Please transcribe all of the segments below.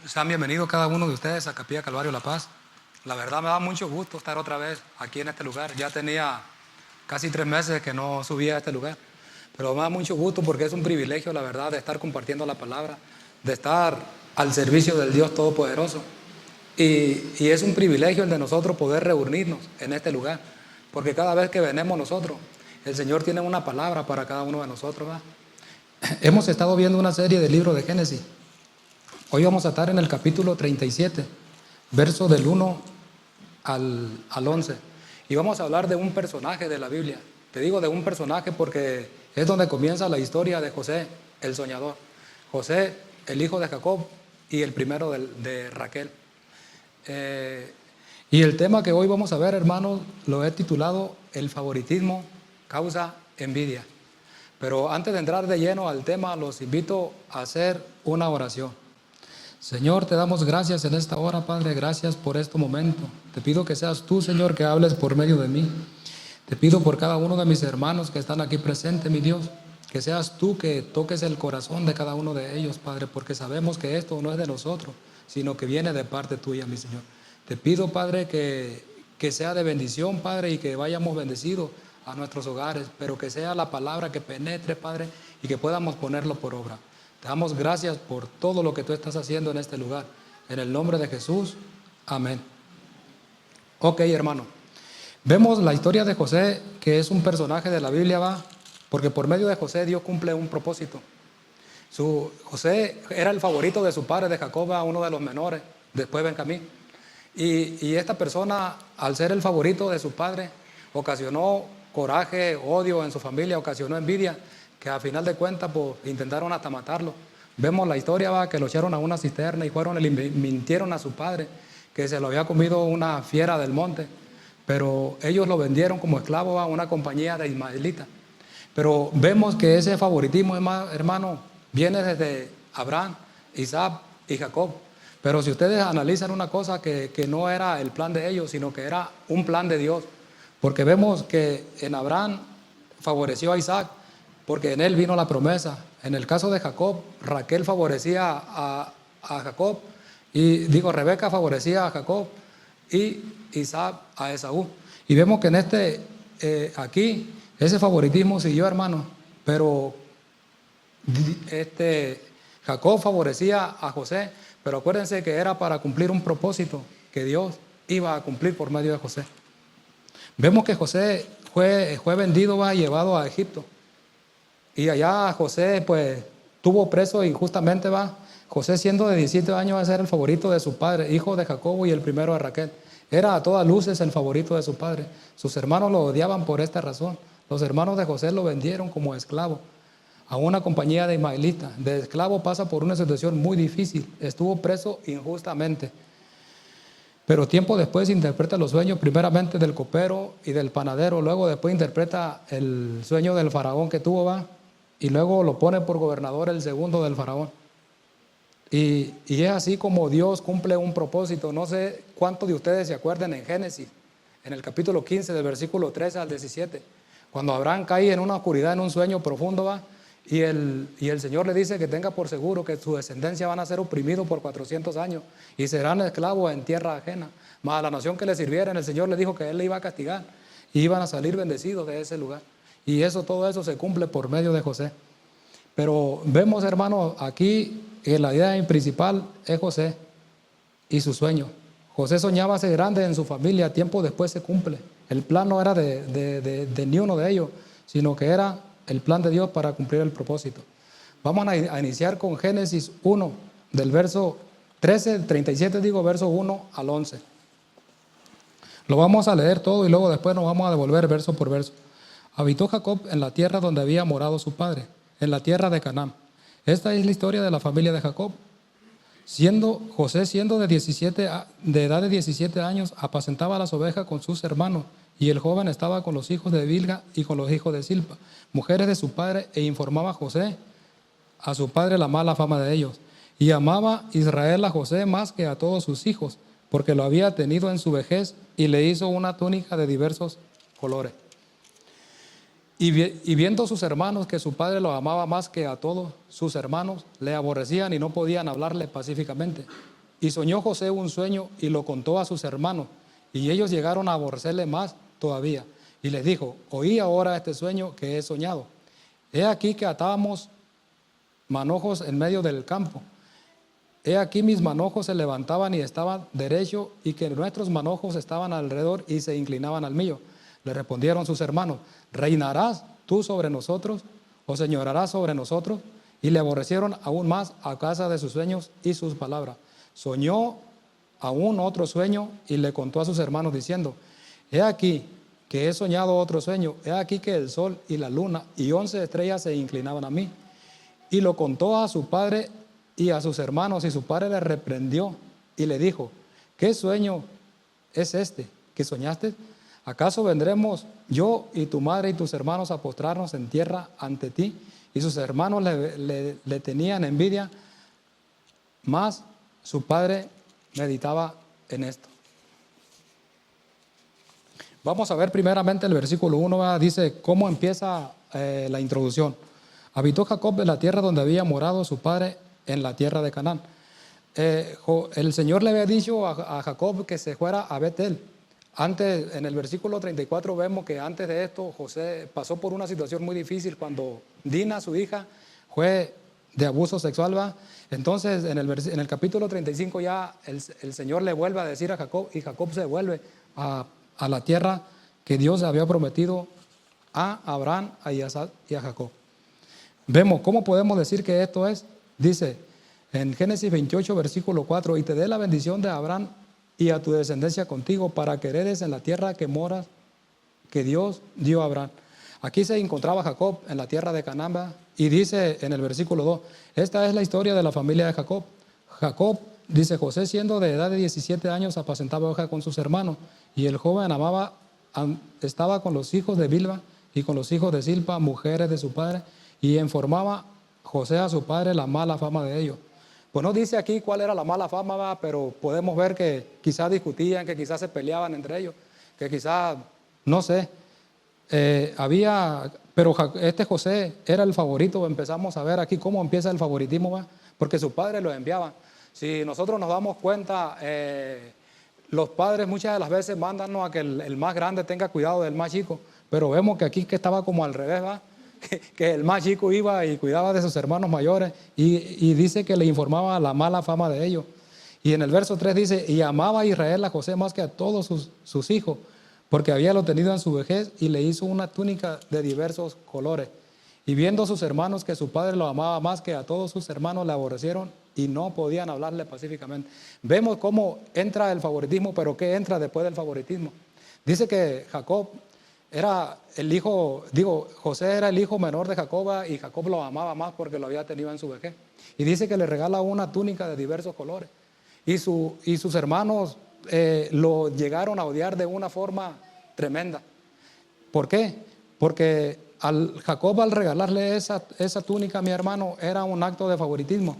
Sean bienvenidos cada uno de ustedes a Capilla Calvario La Paz. La verdad me da mucho gusto estar otra vez aquí en este lugar. Ya tenía casi 3 meses que no subía a este lugar, pero me da mucho gusto porque es un privilegio, la verdad, de estar compartiendo la palabra, de estar al servicio del Dios Todopoderoso. Y es un privilegio el de nosotros poder reunirnos en este lugar, porque cada vez que venimos nosotros, el Señor tiene una palabra para cada uno de nosotros, ¿verdad? Hemos estado viendo una serie del libro de Génesis. Hoy vamos a estar en el capítulo 37, verso del 1 al 11. Y vamos a hablar de un personaje de la Biblia. Te digo de un personaje porque es donde comienza la historia de José, el soñador. José, el hijo de Jacob y el primero de Raquel. Y el tema que hoy vamos a ver, hermanos, lo he titulado El favoritismo causa envidia. Pero antes de entrar de lleno al tema, los invito a hacer una oración. Señor, te damos gracias en esta hora, Padre, gracias por este momento. Te pido que seas tú, Señor, que hables por medio de mí. Te pido por cada uno de mis hermanos que están aquí presentes, mi Dios, que seas tú que toques el corazón de cada uno de ellos, Padre, porque sabemos que esto no es de nosotros, sino que viene de parte tuya, mi Señor. Te pido, Padre, que sea de bendición, Padre, y que vayamos bendecidos a nuestros hogares, pero que sea la palabra que penetre, Padre, y que podamos ponerlo por obra. Te damos gracias por todo lo que tú estás haciendo en este lugar. En el nombre de Jesús, amén. Ok, hermano. Vemos la historia de José, que es un personaje de la Biblia, va, porque por medio de José Dios cumple un propósito. José era el favorito de su padre, de Jacob, uno de los menores, después Benjamín. Y esta persona, al ser el favorito de su padre, ocasionó coraje, odio en su familia, ocasionó envidia, que a final de cuentas pues, intentaron hasta matarlo. Vemos la historia, va, que lo echaron a una cisterna y fueron y le mintieron a su padre que se lo había comido una fiera del monte, pero ellos lo vendieron como esclavo a una compañía de ismaelitas. Pero vemos que ese favoritismo, hermano, viene desde Abraham, Isaac y Jacob. Pero si ustedes analizan una cosa que no era el plan de ellos, sino que era un plan de Dios, porque vemos que en Abraham favoreció a Isaac, porque en él vino la promesa. En el caso de Jacob, Raquel favorecía a Jacob, Rebeca favorecía a Jacob y Isaac a Esaú. Y vemos que en aquí, ese favoritismo siguió, hermano, pero Jacob favorecía a José, pero acuérdense que era para cumplir un propósito que Dios iba a cumplir por medio de José. Vemos que José fue vendido, va, llevado a Egipto. Y allá José, pues, tuvo preso injustamente, va. José, siendo de 17 años, va a ser el favorito de su padre, hijo de Jacobo y el primero de Raquel. Era a todas luces el favorito de su padre. Sus hermanos lo odiaban por esta razón. Los hermanos de José lo vendieron como esclavo a una compañía de ismaelitas. De esclavo pasa por una situación muy difícil. Estuvo preso injustamente. Pero tiempo después interpreta los sueños primeramente del copero y del panadero. Luego después interpreta el sueño del faraón que tuvo, va. Y luego lo pone por gobernador el segundo del faraón. Y es así como Dios cumple un propósito. No sé cuántos de ustedes se acuerdan en Génesis, en el capítulo 15, del versículo 13 al 17, cuando Abraham cae en una oscuridad, en un sueño profundo, va, y el Señor le dice que tenga por seguro que su descendencia van a ser oprimidos por 400 años y serán esclavos en tierra ajena. Mas a la nación que le sirvieran, el Señor le dijo que Él le iba a castigar y iban a salir bendecidos de ese lugar. Y todo eso se cumple por medio de José. Pero vemos, hermanos, aquí que la idea principal es José y su sueño. José soñaba ser grande en su familia, tiempo después se cumple. El plan no era de ni uno de ellos, sino que era el plan de Dios para cumplir el propósito. Vamos a iniciar con Génesis 1, del verso 13, 37, verso 1 al 11. Lo vamos a leer todo y luego después nos vamos a devolver verso por verso. Habitó Jacob en la tierra donde había morado su padre, en la tierra de Canaán. Esta es la historia de la familia de Jacob. José, siendo de edad de 17 años, apacentaba las ovejas con sus hermanos, y el joven estaba con los hijos de Bilga y con los hijos de Silpa, mujeres de su padre, e informaba José a su padre la mala fama de ellos. Y amaba Israel a José más que a todos sus hijos, porque lo había tenido en su vejez, y le hizo una túnica de diversos colores. Y viendo sus hermanos que su padre lo amaba más que a todos sus hermanos, le aborrecían y no podían hablarle pacíficamente. Y soñó José un sueño y lo contó a sus hermanos, y ellos llegaron a aborrecerle más todavía. Y les dijo: oí ahora este sueño que he soñado. He aquí que atábamos manojos en medio del campo. He aquí mis manojos se levantaban y estaban derecho, y que nuestros manojos estaban alrededor y se inclinaban al mío. Le respondieron sus hermanos: ¿reinarás tú sobre nosotros o señorarás sobre nosotros? Y le aborrecieron aún más a causa de sus sueños y sus palabras. Soñó aún otro sueño y le contó a sus hermanos diciendo: he aquí que he soñado otro sueño. He aquí que el sol y la luna y 11 estrellas se inclinaban a mí. Y lo contó a su padre y a sus hermanos, y su padre le reprendió y le dijo: ¿qué sueño es este que soñaste? ¿Acaso vendremos yo y tu madre y tus hermanos a postrarnos en tierra ante ti? Y sus hermanos le tenían envidia, mas su padre meditaba en esto. Vamos a ver primeramente el versículo 1, dice cómo empieza la introducción. Habitó Jacob en la tierra donde había morado su padre, en la tierra de Canaán. El Señor le había dicho a Jacob que se fuera a Betel. Antes, en el versículo 34 vemos que antes de esto José pasó por una situación muy difícil cuando Dina, su hija, fue de abuso sexual, ¿va? Entonces en el capítulo 35 ya el Señor le vuelve a decir a Jacob, y Jacob se vuelve a la tierra que Dios había prometido a Abraham, a Isaac y a Jacob. Vemos cómo podemos decir que esto es. Dice en Génesis 28 versículo 4: y te dé la bendición de Abraham y a tu descendencia contigo, para que heredes en la tierra que moras, que Dios dio a Abraham. Aquí se encontraba Jacob en la tierra de Canaán, y dice en el versículo 2: esta es la historia de la familia de Jacob. Jacob, dice, José, siendo de edad de 17 años, apacentaba ovejas con sus hermanos, y el joven estaba con los hijos de Bilba y con los hijos de Silpa, mujeres de su padre, y informaba José a su padre la mala fama de ellos. Pues no dice aquí cuál era la mala fama, pero podemos ver que quizás discutían, que quizás se peleaban entre ellos, que quizás, no sé, pero este José era el favorito. Empezamos a ver aquí cómo empieza el favoritismo, ¿va? Porque sus padres lo enviaban. Si nosotros nos damos cuenta, los padres muchas de las veces mandan a que el más grande tenga cuidado del más chico, pero vemos que aquí que estaba como al revés, ¿va? Que el más chico iba y cuidaba de sus hermanos mayores, y dice que le informaba la mala fama de ellos. Y en el verso 3 dice: y amaba a Israel a José más que a todos sus hijos, porque había lo tenido en su vejez, y le hizo una túnica de diversos colores. Y viendo sus hermanos que su padre lo amaba más que a todos sus hermanos, le aborrecieron y no podían hablarle pacíficamente. Vemos cómo entra el favoritismo, pero ¿qué entra después del favoritismo? Dice que Jacob era el hijo, José era el hijo menor de Jacob, y Jacob lo amaba más porque lo había tenido en su vejez. Y dice que le regala una túnica de diversos colores. Y sus hermanos lo llegaron a odiar de una forma tremenda. ¿Por qué? Porque Jacob, al regalarle esa túnica a mi hermano, era un acto de favoritismo.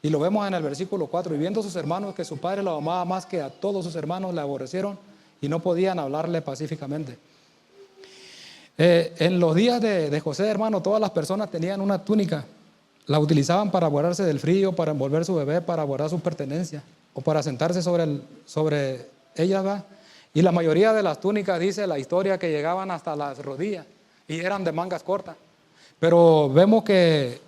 Y lo vemos en el versículo 4: y viendo sus hermanos que su padre lo amaba más que a todos sus hermanos, le aborrecieron y no podían hablarle pacíficamente. En los días de José, hermano, todas las personas tenían una túnica. La utilizaban para guardarse del frío, para envolver su bebé, para guardar sus pertenencias, o para sentarse sobre ellas, ¿va? Y la mayoría de las túnicas, dice la historia, que llegaban hasta las rodillas y eran de mangas cortas. Pero vemos que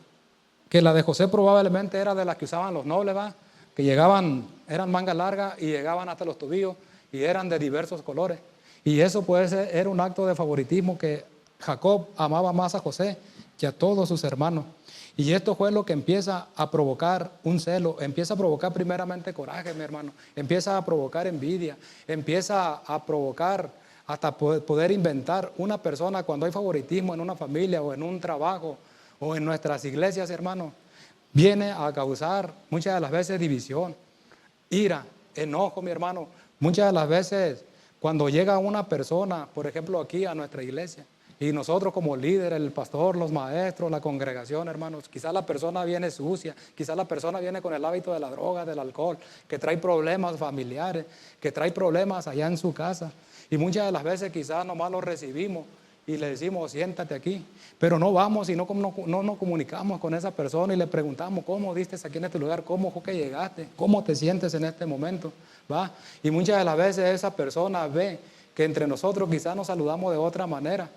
la de José probablemente era de las que usaban los nobles, ¿va? Que llegaban, eran mangas largas y llegaban hasta los tobillos, y eran de diversos colores. Y eso puede ser, era un acto de favoritismo, que Jacob amaba más a José que a todos sus hermanos. Y esto fue lo que empieza a provocar un celo, empieza a provocar primeramente coraje, mi hermano, empieza a provocar envidia, empieza a provocar hasta poder inventar una persona. Cuando hay favoritismo en una familia o en un trabajo o en nuestras iglesias, hermano, viene a causar muchas de las veces división, ira, enojo, mi hermano. Muchas de las veces cuando llega una persona, por ejemplo aquí a nuestra iglesia, y nosotros como líderes, el pastor, los maestros, la congregación, hermanos, quizás la persona viene sucia, quizás la persona viene con el hábito de la droga, del alcohol, que trae problemas familiares, que trae problemas allá en su casa, y muchas de las veces quizás nomás lo recibimos y le decimos, siéntate aquí, pero no vamos y no nos comunicamos con esa persona y le preguntamos, ¿cómo diste aquí en este lugar? ¿Cómo fue que llegaste? ¿Cómo te sientes en este momento? ¿Va? Y muchas de las veces esa persona ve que entre nosotros quizás nos saludamos de otra manera,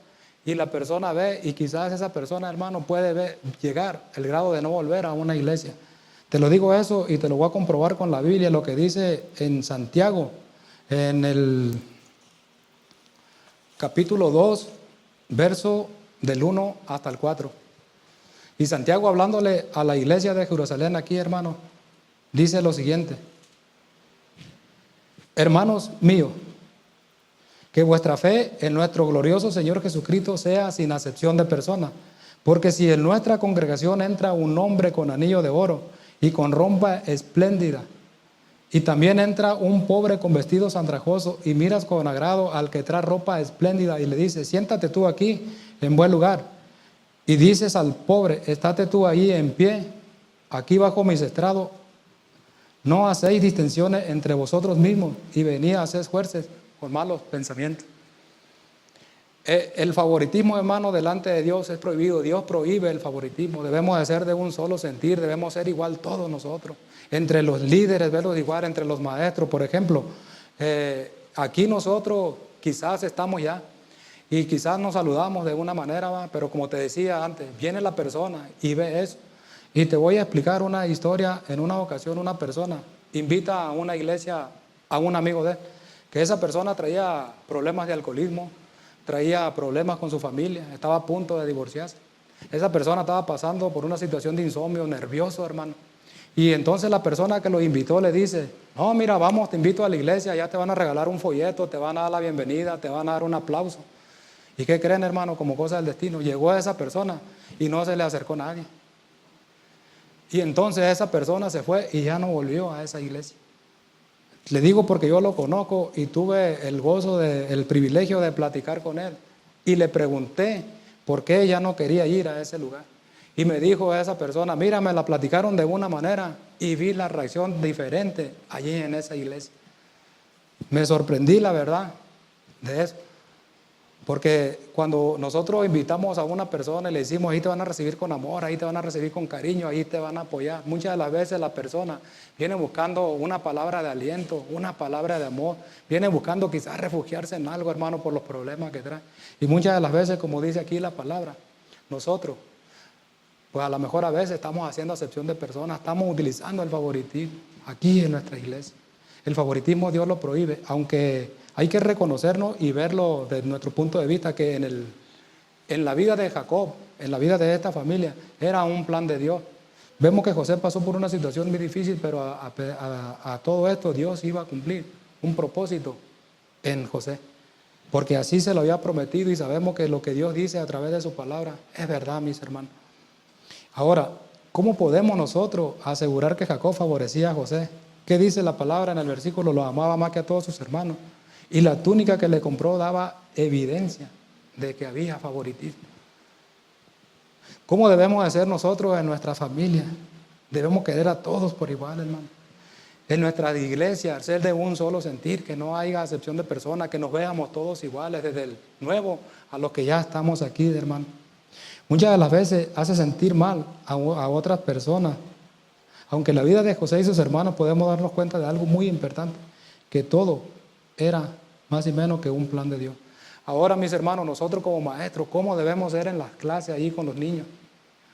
y la persona ve, y quizás esa persona, hermano, puede llegar al grado de no volver a una iglesia. Te lo digo eso y te lo voy a comprobar con la Biblia, lo que dice en Santiago, en el capítulo 2, verso del 1 hasta el 4. Y Santiago, hablándole a la iglesia de Jerusalén aquí, hermano, dice lo siguiente: hermanos míos, que vuestra fe en nuestro glorioso Señor Jesucristo sea sin acepción de persona. Porque si en nuestra congregación entra un hombre con anillo de oro y con ropa espléndida, y también entra un pobre con vestidos andrajosos, y miras con agrado al que trae ropa espléndida y le dices, siéntate tú aquí en buen lugar, y dices al pobre, estate tú ahí en pie, aquí bajo mis estrados, no hacéis distinciones entre vosotros mismos y venid a hacer fuerzas con malos pensamientos. El favoritismo, hermano, delante de Dios es prohibido. Dios prohíbe el favoritismo. Debemos de ser de un solo sentir, debemos ser igual todos nosotros. Entre los líderes, verlos igual, entre los maestros, por ejemplo. Aquí nosotros quizás estamos ya y quizás nos saludamos de una manera, pero como te decía antes, viene la persona y ve eso. Y te voy a explicar una historia. En una ocasión una persona invita a una iglesia a un amigo de él, que esa persona traía problemas de alcoholismo, traía problemas con su familia, estaba a punto de divorciarse. Esa persona estaba pasando por una situación de insomnio, nervioso, hermano. Y entonces la persona que lo invitó le dice, no, mira, vamos, te invito a la iglesia, ya te van a regalar un folleto, te van a dar la bienvenida, te van a dar un aplauso. ¿Y qué creen, hermano? Como cosa del destino, llegó a esa persona y no se le acercó nadie. Y entonces esa persona se fue y ya no volvió a esa iglesia. Le digo porque yo lo conozco y tuve el gozo, el privilegio de platicar con él. Y le pregunté por qué ella no quería ir a ese lugar. Y me dijo esa persona, mira, me la platicaron de una manera y vi la reacción diferente allí en esa iglesia. Me sorprendí, la verdad, de eso. Porque cuando nosotros invitamos a una persona y le decimos, ahí te van a recibir con amor, ahí te van a recibir con cariño, ahí te van a apoyar. Muchas de las veces la persona viene buscando una palabra de aliento, una palabra de amor, viene buscando quizás refugiarse en algo, hermano, por los problemas que trae. Y muchas de las veces, como dice aquí la palabra, nosotros, pues a lo mejor a veces estamos haciendo acepción de personas, estamos utilizando el favoritismo aquí en nuestra iglesia. El favoritismo Dios lo prohíbe, aunque hay que reconocernos y verlo desde nuestro punto de vista, que en la vida de Jacob, en la vida de esta familia, era un plan de Dios. Vemos que José pasó por una situación muy difícil, pero a todo esto Dios iba a cumplir un propósito en José, porque así se lo había prometido y sabemos que lo que Dios dice a través de su palabra es verdad, mis hermanos. Ahora, ¿cómo podemos nosotros asegurar que Jacob favorecía a José? ¿Qué dice la palabra en el versículo? Lo amaba más que a todos sus hermanos. Y la túnica que le compró daba evidencia de que había favoritismo. ¿Cómo debemos de ser nosotros en nuestra familia? Debemos querer a todos por igual, hermano. En nuestra iglesia, ser de un solo sentir, que no haya acepción de personas, que nos veamos todos iguales, desde el nuevo a los que ya estamos aquí, hermano. Muchas de las veces hace sentir mal a otras personas. Aunque en la vida de José y sus hermanos podemos darnos cuenta de algo muy importante, que todo era más y menos que un plan de Dios. Ahora, mis hermanos, nosotros como maestros, ¿cómo debemos ser en las clases ahí con los niños?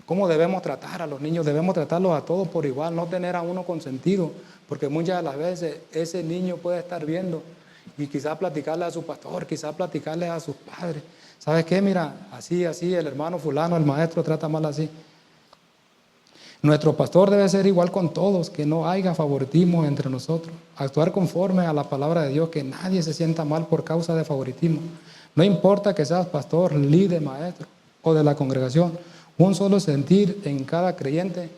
¿Cómo debemos tratar a los niños? Debemos tratarlos a todos por igual, no tener a uno consentido, porque muchas de las veces ese niño puede estar viendo y quizás platicarle a su pastor, quizás platicarle a sus padres. ¿Sabes qué? Mira, así, el hermano fulano, el maestro trata mal así. Nuestro pastor debe ser igual con todos, que no haya favoritismo entre nosotros. Actuar conforme a la palabra de Dios, que nadie se sienta mal por causa de favoritismo. No importa que seas pastor, líder, maestro o de la congregación, un solo sentir en cada creyente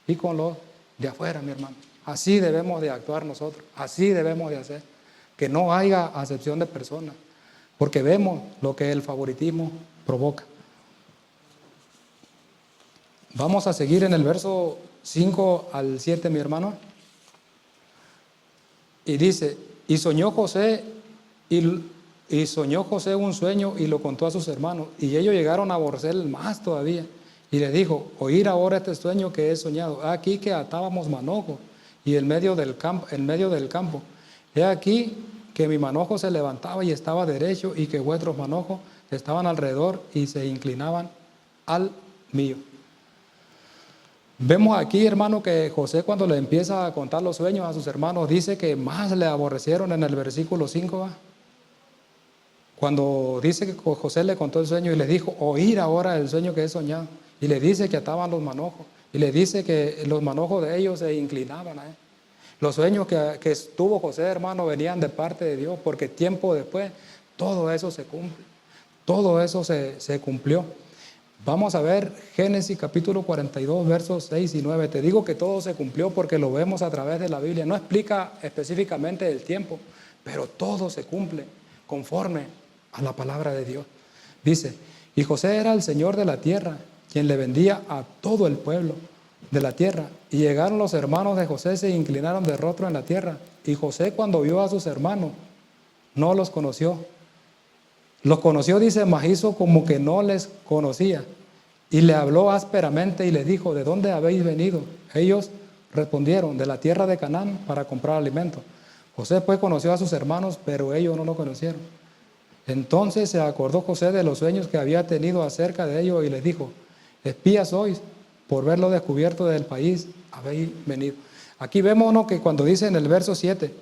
y con los de afuera, mi hermano. Así debemos de actuar nosotros, así debemos de hacer, que no haya acepción de personas, porque vemos lo que el favoritismo provoca. Vamos a seguir en el verso 5 al 7, mi hermano. Y dice, y soñó José y Y soñó José un sueño y lo contó a sus hermanos. Y ellos llegaron a aborrecer más todavía. Y le dijo, oír ahora este sueño que he soñado. Aquí que atábamos manojo y en medio del campo. He aquí que mi manojo se levantaba y estaba derecho y que vuestros manojos estaban alrededor y se inclinaban al mío. Vemos aquí, hermano, que José cuando le empieza a contar los sueños a sus hermanos, dice que más le aborrecieron en el versículo 5, ¿va? Cuando dice que José le contó el sueño y le dijo, oír ahora el sueño que he soñado. Y le dice que ataban los manojos. Y le dice que los manojos de ellos se inclinaban a él. Los sueños que tuvo José, hermano, venían de parte de Dios, porque tiempo después todo eso se cumple. Todo eso se cumplió. Vamos a ver Génesis capítulo 42, versos 6 y 9. Te digo que todo se cumplió porque lo vemos a través de la Biblia. No explica específicamente el tiempo, pero todo se cumple conforme a la palabra de Dios. Dice, y José era el Señor de la tierra, quien le vendía a todo el pueblo de la tierra. Y llegaron los hermanos de José, se inclinaron de rostro en la tierra. Y José, cuando vio a sus hermanos, no los conoció. Los conoció, dice, mas hizo como que no les conocía. Y le habló ásperamente y le dijo, ¿de dónde habéis venido? Ellos respondieron, de la tierra de Canaán para comprar alimento. José pues conoció a sus hermanos, pero ellos no lo conocieron. Entonces se acordó José de los sueños que había tenido acerca de ellos y les dijo, espías sois, por verlo descubierto del país habéis venido. Aquí vemos, ¿no?, que cuando dice en el verso 7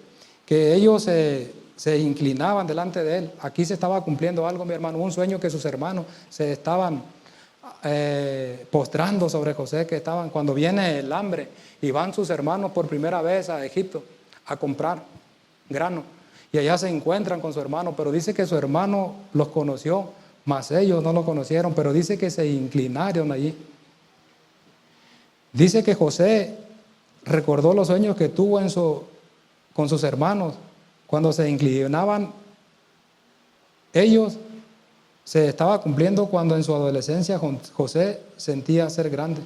que ellos se inclinaban delante de él, aquí se estaba cumpliendo algo, mi hermano, un sueño que sus hermanos se estaban postrando sobre José, que estaban, cuando viene el hambre y van sus hermanos por primera vez a Egipto a comprar grano. Y allá se encuentran con su hermano, pero dice que su hermano los conoció, mas ellos no lo conocieron, pero dice que se inclinaron allí. Dice que José recordó los sueños que tuvo con sus hermanos. Cuando se inclinaban, ellos se estaba cumpliendo cuando en su adolescencia José sentía ser grande.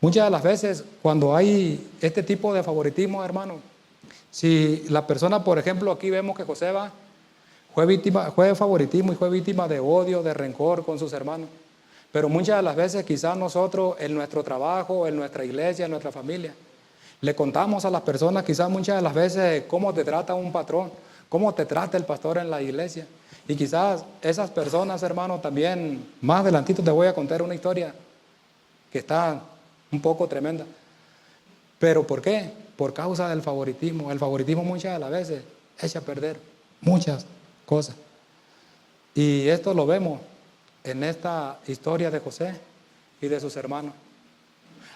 Muchas de las veces cuando hay este tipo de favoritismo, hermano, si la persona, por ejemplo, aquí vemos que José fue de favoritismo y fue víctima de odio, de rencor con sus hermanos. Pero muchas de las veces quizás nosotros en nuestro trabajo, en nuestra iglesia, en nuestra familia, le contamos a las personas quizás muchas de las veces cómo te trata un patrón, cómo te trata el pastor en la iglesia. Y quizás esas personas, hermano, también, más adelantito te voy a contar una historia que está un poco tremenda. ¿Pero por qué? Por causa del favoritismo. El favoritismo muchas de las veces echa a perder muchas cosas. Y esto lo vemos en esta historia de José y de sus hermanos.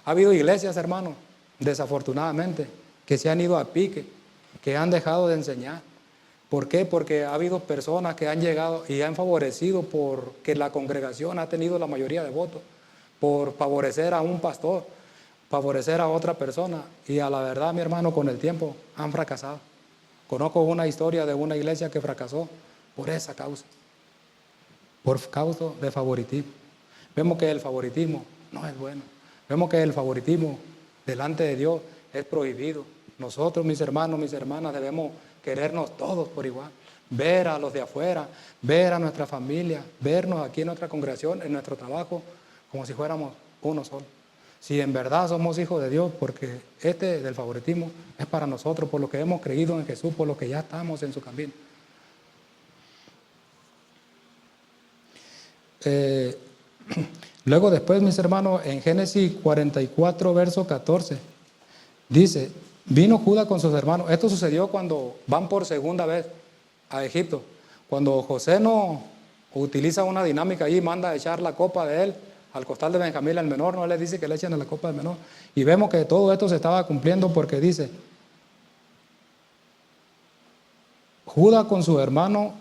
Ha habido iglesias, hermanos, desafortunadamente, que se han ido a pique, que han dejado de enseñar. ¿Por qué? Porque ha habido personas que han llegado y han favorecido porque la congregación ha tenido la mayoría de votos, por favorecer a un pastor, favorecer a otra persona, y a la verdad, mi hermano, con el tiempo han fracasado. Conozco una historia de una iglesia que fracasó por esa causa, por causa de favoritismo. Vemos que el favoritismo no es bueno. Vemos que el favoritismo delante de Dios es prohibido. Nosotros, mis hermanos, mis hermanas, debemos querernos todos por igual. Ver a los de afuera, ver a nuestra familia, vernos aquí en nuestra congregación, en nuestro trabajo, como si fuéramos uno solo. Si en verdad somos hijos de Dios, porque este del favoritismo es para nosotros, por lo que hemos creído en Jesús, por lo que ya estamos en su camino. Luego después, mis hermanos, en Génesis 44, verso 14, dice, vino Judá con sus hermanos. Esto sucedió cuando van por segunda vez a Egipto. Cuando José no utiliza una dinámica allí, manda a echar la copa de él al costal de Benjamín, el menor, no le dice que le echen a la copa del menor. Y vemos que todo esto se estaba cumpliendo porque dice, Judá con su hermano,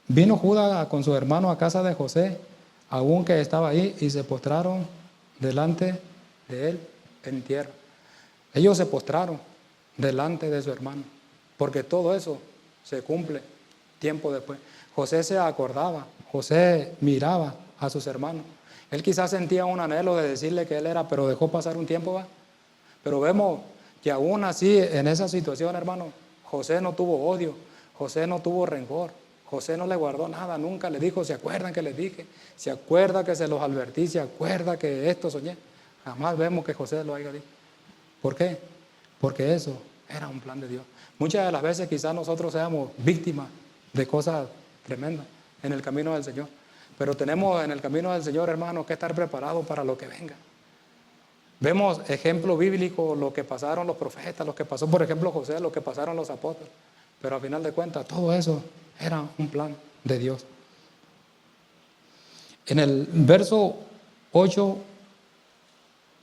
vino Judá con su hermano a casa de José, aún que estaba ahí, y se postraron delante de él en tierra. Ellos se postraron delante de su hermano, porque todo eso se cumple tiempo después. José se acordaba, José miraba a sus hermanos. Él quizás sentía un anhelo de decirle que él era, pero dejó pasar un tiempo, ¿va? Pero vemos que aún así, en esa situación, hermano, José no tuvo odio, José no tuvo rencor, José no le guardó nada, nunca le dijo, ¿se acuerdan que les dije? ¿Se acuerda que se los advertí? ¿Se acuerda que esto soñé? Jamás vemos que José lo haya dicho. ¿Por qué? Porque eso era un plan de Dios. Muchas de las veces quizás nosotros seamos víctimas de cosas tremendas en el camino del Señor. Pero tenemos en el camino del Señor, hermanos, que estar preparados para lo que venga. Vemos ejemplo bíblico, lo que pasaron los profetas, lo que pasó, por ejemplo, José, lo que pasaron los apóstoles. Pero al final de cuentas, todo eso era un plan de Dios. En el verso 8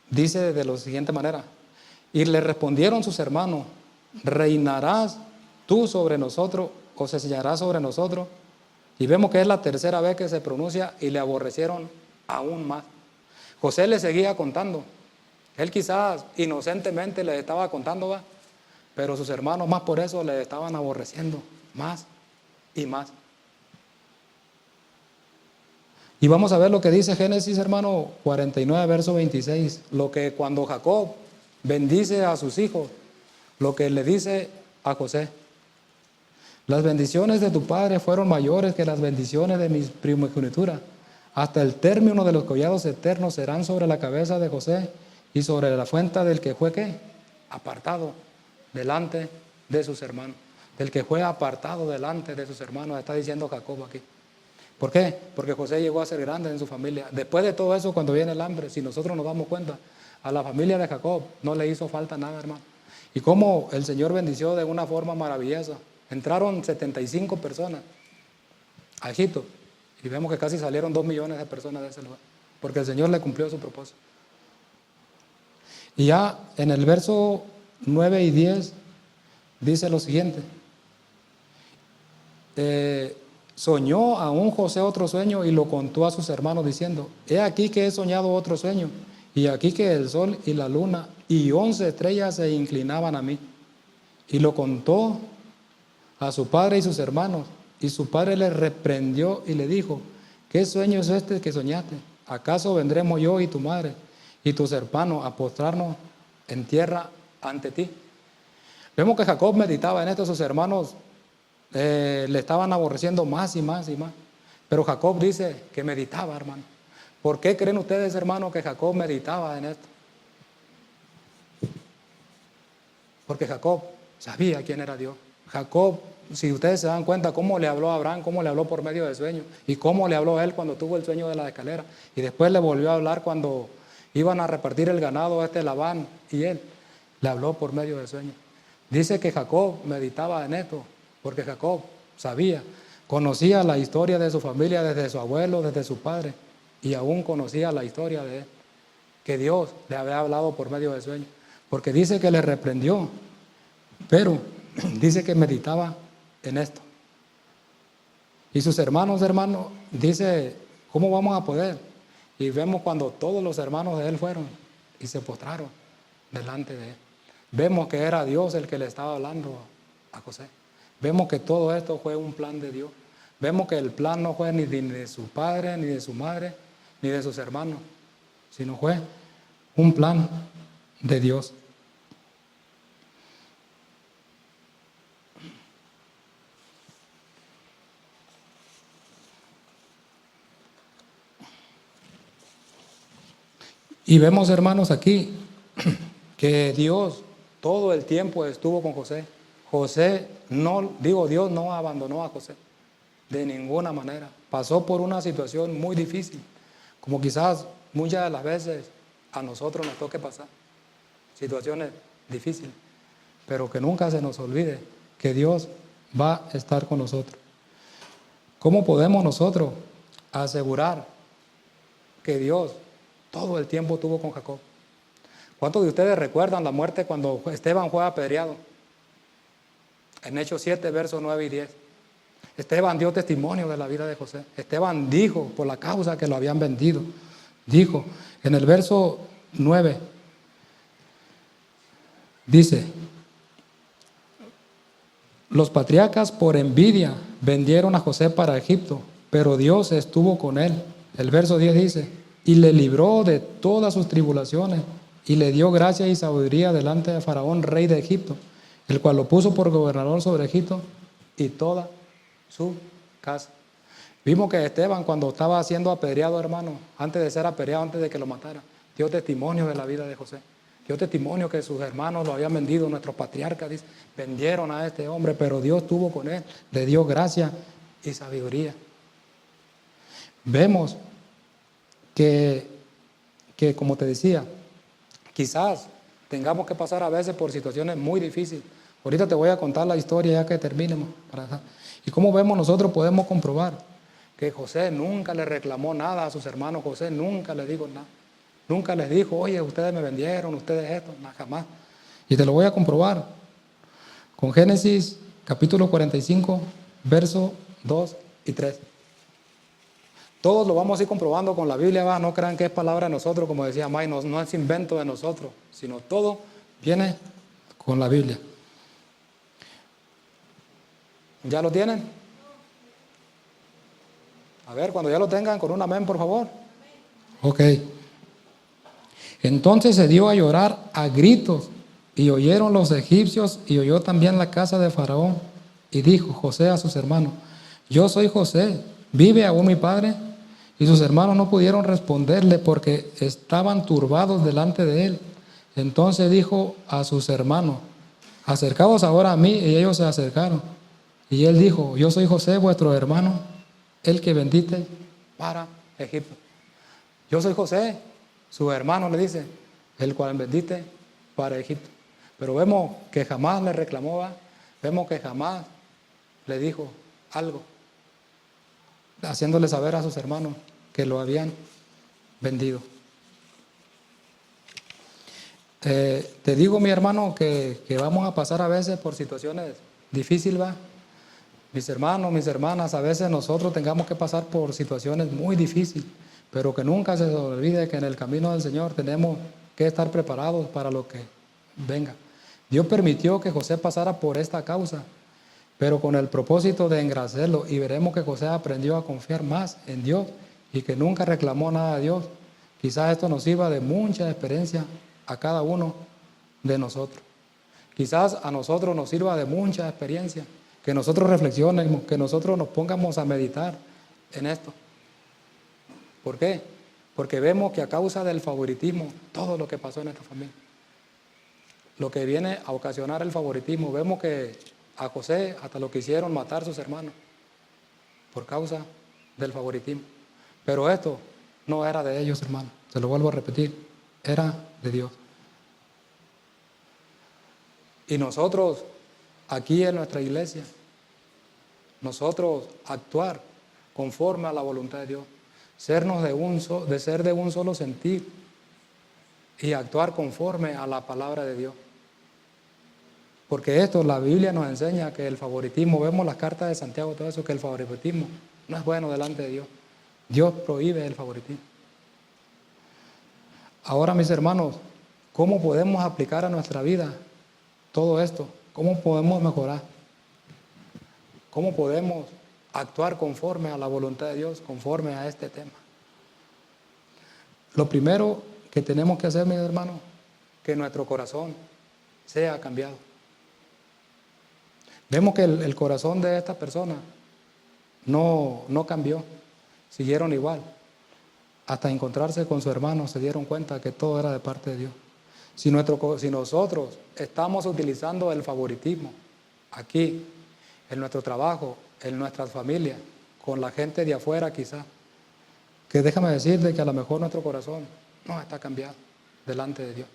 dice de la siguiente manera: y le respondieron sus hermanos, ¿reinarás tú sobre nosotros o se sellarás sobre nosotros? Y vemos que es la tercera vez que se pronuncia y le aborrecieron aún más. José le seguía contando. Él quizás inocentemente le estaba contando, ¿va? Pero sus hermanos más por eso le estaban aborreciendo más y más. Y vamos a ver lo que dice Génesis, hermano, 49, verso 26. Lo que cuando Jacob bendice a sus hijos, lo que le dice a José: las bendiciones de tu padre fueron mayores que las bendiciones de mi primogenitura. Hasta el término de los collados eternos serán sobre la cabeza de José y sobre la fuente del que fue, ¿qué? Apartado delante de sus hermanos. Del que fue apartado delante de sus hermanos, está diciendo Jacob aquí. ¿Por qué? Porque José llegó a ser grande en su familia. Después de todo eso, cuando viene el hambre, si nosotros nos damos cuenta, a la familia de Jacob no le hizo falta nada, hermano. Y cómo el Señor bendició de una forma maravillosa. Entraron 75 personas a Egipto y vemos que casi salieron 2 millones de personas de ese lugar, porque el Señor le cumplió su propósito. Y ya en el verso 9 y 10 dice lo siguiente: soñó aún José otro sueño y lo contó a sus hermanos diciendo: he aquí que he soñado otro sueño, y aquí que el sol y la luna y 11 estrellas se inclinaban a mí. Y lo contó a su padre y sus hermanos, y su padre le reprendió y le dijo: ¿qué sueño es este que soñaste? ¿Acaso vendremos yo y tu madre y tus hermanos a postrarnos en tierra ante ti? Vemos que Jacob meditaba en esto, sus hermanos le estaban aborreciendo más y más y más. Pero Jacob dice que meditaba, hermano. ¿Por qué creen ustedes, hermano, que Jacob meditaba en esto? Porque Jacob sabía quién era Dios. Jacob, si ustedes se dan cuenta cómo le habló a Abraham, cómo le habló por medio del sueño, y cómo le habló a él cuando tuvo el sueño de la escalera, y después le volvió a hablar cuando iban a repartir el ganado a Labán, y él le habló por medio del sueño. Dice que Jacob meditaba en esto, porque Jacob sabía, conocía la historia de su familia desde su abuelo, desde su padre, y aún conocía la historia de él, que Dios le había hablado por medio del sueño, porque dice que le reprendió, pero dice que meditaba en esto. Y sus hermanos, dice: ¿cómo vamos a poder? Y vemos cuando todos los hermanos de él fueron y se postraron delante de él. Vemos que era Dios el que le estaba hablando a José. Vemos que todo esto fue un plan de Dios. Vemos que el plan no fue ni de su padre, ni de su madre, ni de sus hermanos, sino fue un plan de Dios. Y vemos, hermanos, aquí que Dios todo el tiempo estuvo con José. Dios no abandonó a José de ninguna manera. Pasó por una situación muy difícil, como quizás muchas de las veces a nosotros nos toque pasar. Situaciones difíciles, pero que nunca se nos olvide que Dios va a estar con nosotros. ¿Cómo podemos nosotros asegurar que Dios todo el tiempo estuvo con Jacob? ¿Cuántos de ustedes recuerdan la muerte cuando Esteban fue apedreado? En Hechos 7, versos 9 y 10. Esteban dio testimonio de la vida de José. Esteban dijo, por la causa que lo habían vendido, dijo en el verso 9, dice: los patriarcas por envidia vendieron a José para Egipto, pero Dios estuvo con él. El verso 10 dice: y le libró de todas sus tribulaciones y le dio gracia y sabiduría delante de Faraón, rey de Egipto, el cual lo puso por gobernador sobre Egipto y toda su casa. Vimos que Esteban, cuando estaba siendo apedreado, hermano, antes de ser apedreado, antes de que lo mataran, dio testimonio de la vida de José. Dio testimonio que sus hermanos lo habían vendido, nuestros patriarcas, dice, vendieron a este hombre, pero Dios estuvo con él, le dio gracia y sabiduría. Vemos que como te decía, quizás tengamos que pasar a veces por situaciones muy difíciles. Ahorita te voy a contar la historia ya que terminemos. Y como vemos, nosotros podemos comprobar que José nunca le reclamó nada a sus hermanos. José nunca les dijo nada. Nunca les dijo, oye, ustedes me vendieron, ustedes esto, nada, jamás. Y te lo voy a comprobar con Génesis capítulo 45, versos 2 y 3. Todos lo vamos a ir comprobando con la Biblia, ¿va? No crean que es palabra de nosotros, como decía May, no es invento de nosotros, sino todo viene con la Biblia. ¿Ya lo tienen? A ver, cuando ya lo tengan, con un amén, por favor. Ok. Entonces se dio a llorar a gritos, y oyeron los egipcios, y oyó también la casa de Faraón. Y dijo José a sus hermanos, yo soy José, ¿vive aún mi padre? Y sus hermanos no pudieron responderle porque estaban turbados delante de él. Entonces dijo a sus hermanos, acercaos ahora a mí. Y ellos se acercaron. Y él dijo, yo soy José, vuestro hermano, el que vendiste para Egipto. Yo soy José, su hermano, le dice, el cual vendiste para Egipto. Pero vemos que jamás le reclamó, ¿va? Vemos que jamás le dijo algo, haciéndole saber a sus hermanos que lo habían vendido. Te digo, mi hermano, que vamos a pasar a veces por situaciones difíciles, ¿va? Mis hermanos, mis hermanas, a veces nosotros tengamos que pasar por situaciones muy difíciles, pero que nunca se nos olvide que en el camino del Señor tenemos que estar preparados para lo que venga. Dios permitió que José pasara por esta causa, pero con el propósito de engrandecerlo, y veremos que José aprendió a confiar más en Dios y que nunca reclamó nada a Dios. Quizás esto nos sirva de mucha experiencia a cada uno de nosotros. Quizás a nosotros nos sirva de mucha experiencia, que nosotros reflexionemos, que nosotros nos pongamos a meditar en esto. ¿Por qué? Porque vemos que a causa del favoritismo, todo lo que pasó en esta familia, lo que viene a ocasionar el favoritismo, vemos que a José hasta lo quisieron matar sus hermanos por causa del favoritismo. Pero esto no era de ellos, hermano, se lo vuelvo a repetir, era de Dios. Y nosotros, aquí en nuestra iglesia, nosotros actuar conforme a la voluntad de Dios, ser de un solo sentir y actuar conforme a la palabra de Dios. Porque esto, la Biblia nos enseña que el favoritismo, vemos las cartas de Santiago, todo eso, que el favoritismo no es bueno delante de Dios. Dios prohíbe el favoritismo. Ahora, mis hermanos, ¿cómo podemos aplicar a nuestra vida todo esto? ¿Cómo podemos mejorar? ¿Cómo podemos actuar conforme a la voluntad de Dios, conforme a este tema? Lo primero que tenemos que hacer, mis hermanos, que nuestro corazón sea cambiado. Vemos que el corazón de esta persona no cambió, siguieron igual. Hasta encontrarse con su hermano se dieron cuenta que todo era de parte de Dios. Si nosotros estamos utilizando el favoritismo aquí, en nuestro trabajo, en nuestras familias, con la gente de afuera quizás, que déjame decirte que a lo mejor nuestro corazón no está cambiado delante de Dios.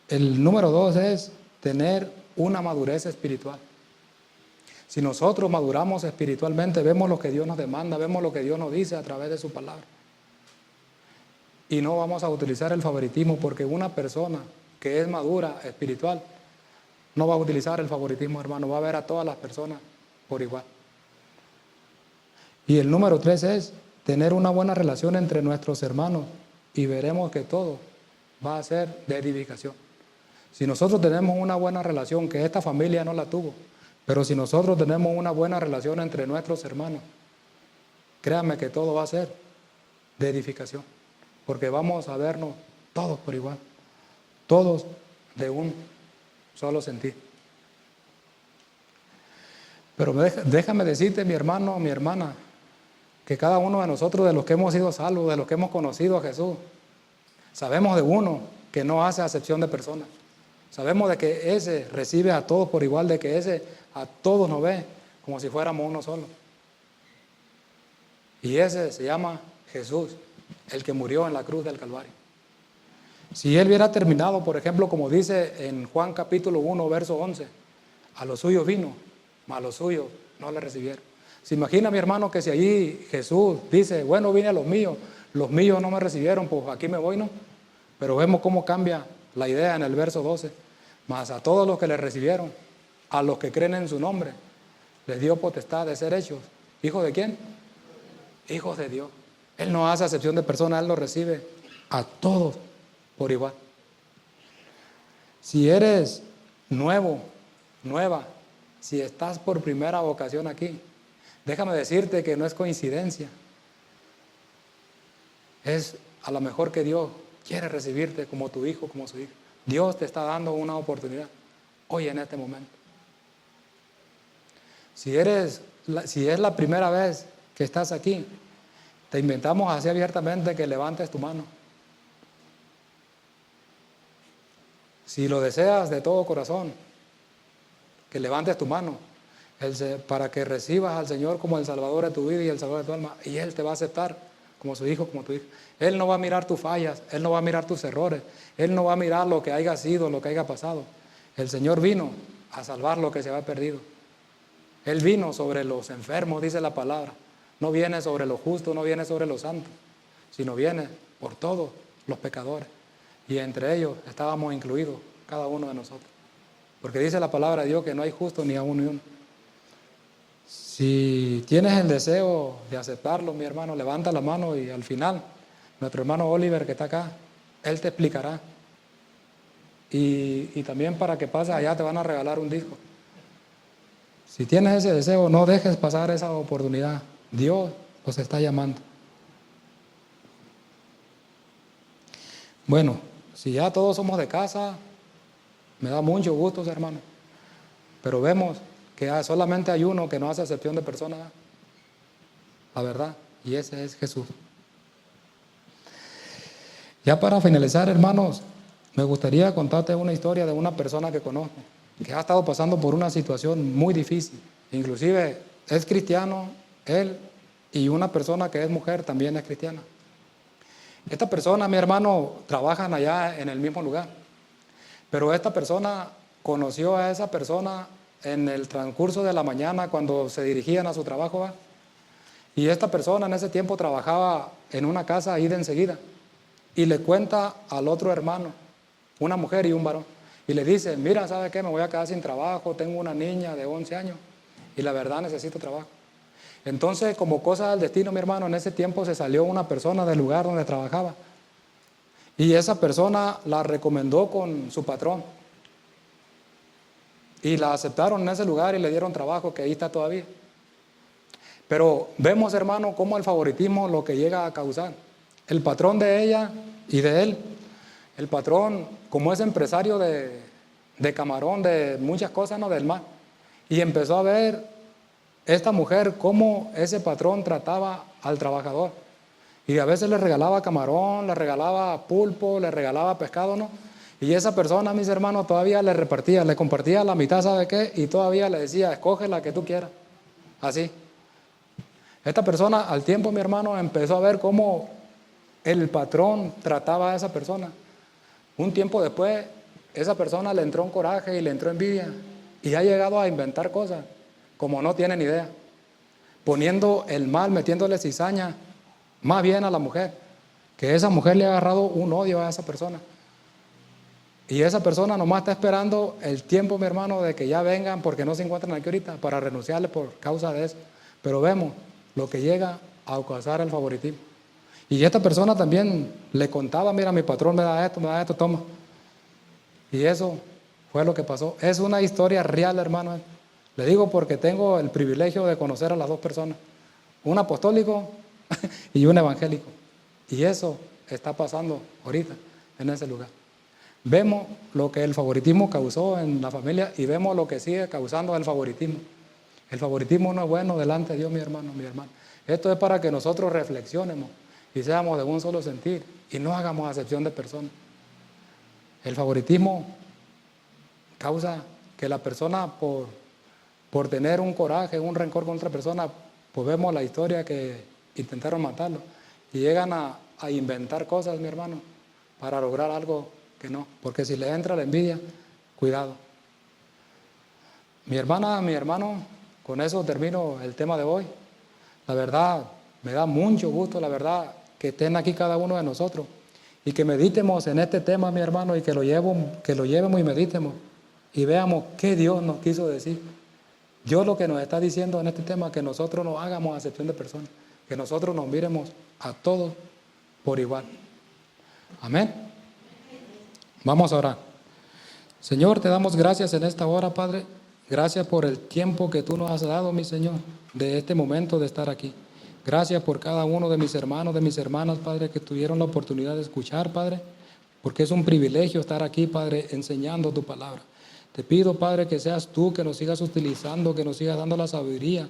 El número 2 es tener una madurez espiritual. Si nosotros maduramos espiritualmente, vemos lo que Dios nos demanda, vemos lo que Dios nos dice a través de su palabra. Y no vamos a utilizar el favoritismo, porque una persona que es madura espiritual no va a utilizar el favoritismo, hermano, va a ver a todas las personas por igual. Y el número 3 es tener una buena relación entre nuestros hermanos, y veremos que todo va a ser de edificación. Si nosotros tenemos una buena relación, que esta familia no la tuvo, pero si nosotros tenemos una buena relación entre nuestros hermanos, créanme que todo va a ser de edificación, porque vamos a vernos todos por igual, todos de un solo sentir. Pero déjame decirte, mi hermano, mi hermana, que cada uno de nosotros, de los que hemos sido salvos, de los que hemos conocido a Jesús, sabemos de uno que no hace acepción de personas. Sabemos de que ese recibe a todos por igual, de que ese a todos nos ve como si fuéramos uno solo. Y ese se llama Jesús, el que murió en la cruz del Calvario. Si él hubiera terminado, por ejemplo, como dice en Juan capítulo 1, verso 11, a los suyos vino, mas a los suyos no le recibieron. ¿Se imagina, mi hermano, que si allí Jesús dice, bueno, vine a los míos no me recibieron, pues aquí me voy, ¿no? Pero vemos cómo cambia la idea en el verso 12. Mas a todos los que le recibieron, a los que creen en su nombre, les dio potestad de ser hechos. ¿Hijos de quién? Hijos de Dios. Él no hace acepción de personas, Él los recibe a todos por igual. Si eres nuevo, nueva, si estás por primera ocasión aquí, déjame decirte que no es coincidencia. Es a lo mejor que Dios quiere recibirte como tu hijo, como su hija. Dios te está dando una oportunidad hoy en este momento. Si es la primera vez que estás aquí, te invitamos así abiertamente que levantes tu mano. Si lo deseas de todo corazón, que levantes tu mano para que recibas al Señor como el Salvador de tu vida y el Salvador de tu alma, y Él te va a aceptar como su hijo, como tu hija. Él no va a mirar tus fallas, Él no va a mirar tus errores, Él no va a mirar lo que haya sido, lo que haya pasado. El Señor vino a salvar lo que se había perdido. Él vino sobre los enfermos, dice la palabra. No viene sobre los justos, no viene sobre los santos, sino viene por todos los pecadores. Y entre ellos estábamos incluidos cada uno de nosotros. Porque dice la palabra de Dios que no hay justo ni aún ni uno. Si tienes el deseo de aceptarlo, mi hermano, levanta la mano y al final, nuestro hermano Oliver que está acá, él te explicará. Y también para que pases allá te van a regalar un disco. Si tienes ese deseo, no dejes pasar esa oportunidad. Dios los está llamando. Bueno, si ya todos somos de casa, me da mucho gusto, hermano. Pero vemos que solamente hay uno que no hace acepción de personas, la verdad, y ese es Jesús. Ya para finalizar, hermanos, me gustaría contarte una historia de una persona que conozco, que ha estado pasando por una situación muy difícil. Inclusive es cristiano, él, y una persona que es mujer también es cristiana. Esta persona, mi hermano, trabajan allá en el mismo lugar. Pero esta persona conoció a esa persona en el transcurso de la mañana cuando se dirigían a su trabajo, ¿va? Y esta persona en ese tiempo trabajaba en una casa ahí de enseguida. Y le cuenta al otro hermano, una mujer y un varón, y le dice, mira, ¿sabe qué? Me voy a quedar sin trabajo, tengo una niña de 11 años y la verdad necesito trabajo. Entonces, como cosa del destino, mi hermano, en ese tiempo se salió una persona del lugar donde trabajaba. Y esa persona la recomendó con su patrón. Y la aceptaron en ese lugar y le dieron trabajo, que ahí está todavía. Pero vemos, hermano, cómo el favoritismo lo que llega a causar. El patrón de ella y de él, el patrón, como es empresario de camarón, de muchas cosas, ¿no? Del mar. Y empezó a ver esta mujer cómo ese patrón trataba al trabajador. Y a veces le regalaba camarón, le regalaba pulpo, le regalaba pescado, ¿no? Y esa persona, mis hermanos, todavía le repartía, le compartía la mitad, ¿sabe qué? Y todavía le decía, escoge la que tú quieras. Así. Esta persona, al tiempo, mi hermano, empezó a ver cómo el patrón trataba a esa persona. Un tiempo después, esa persona le entró un coraje y le entró envidia. Y ha llegado a inventar cosas, como no tienen idea. Poniendo el mal, metiéndole cizaña, más bien a la mujer. Que esa mujer le ha agarrado un odio a esa persona. Y esa persona nomás está esperando el tiempo, mi hermano, de que ya vengan, porque no se encuentran aquí ahorita, para renunciarle por causa de eso. Pero vemos lo que llega a causar el favoritismo. Y esta persona también le contaba, mira, mi patrón me da esto, toma. Y eso fue lo que pasó. Es una historia real, hermano. Le digo porque tengo el privilegio de conocer a las dos personas. Un apostólico y un evangélico. Y eso está pasando ahorita en ese lugar. Vemos lo que el favoritismo causó en la familia y vemos lo que sigue causando el favoritismo. El favoritismo no es bueno delante de Dios, mi hermano, mi hermano. Esto es para que nosotros reflexionemos y seamos de un solo sentir y no hagamos acepción de personas. El favoritismo causa que la persona por tener un coraje, un rencor con otra persona, pues vemos la historia que intentaron matarlo y llegan a inventar cosas, mi hermano, para lograr algo que no, porque si le entra la envidia, cuidado. Mi hermana, mi hermano, con eso termino el tema de hoy. La verdad, me da mucho gusto, la verdad, que estén aquí cada uno de nosotros y que meditemos en este tema, mi hermano, y que lo llevemos y meditemos y veamos qué Dios nos quiso decir. Dios lo que nos está diciendo en este tema, que nosotros no hagamos acepción de personas, que nosotros nos miremos a todos por igual. Amén. Vamos a orar. Señor, te damos gracias en esta hora, Padre. Gracias por el tiempo que tú nos has dado, mi Señor, de este momento de estar aquí. Gracias por cada uno de mis hermanos, de mis hermanas, Padre, que tuvieron la oportunidad de escuchar, Padre, porque es un privilegio estar aquí, Padre, enseñando tu palabra. Te pido, Padre, que seas tú que nos sigas utilizando, que nos sigas dando la sabiduría